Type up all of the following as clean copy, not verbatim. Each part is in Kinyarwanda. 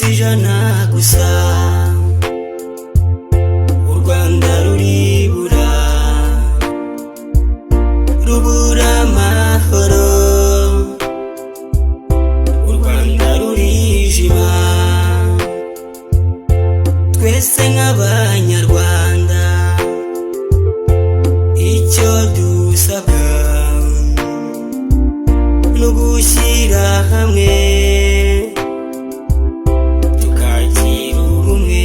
ijana gusa u Rwanda ruribura rubura amahoro u Rwanda rurijima twese nk'abanyarwanda icyo dusabwa no gushyira hamwe tukagira ubumwe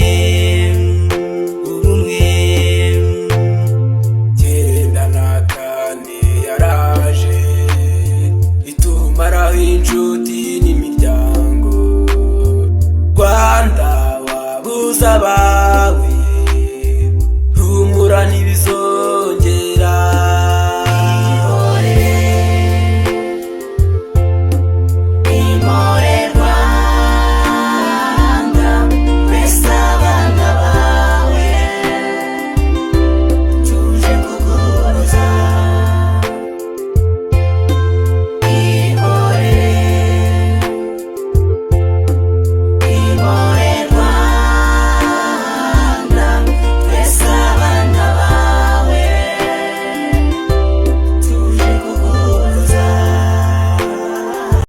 gendana kandi yaraje itumaraho inshuti n'imiryango Rwanda wabuze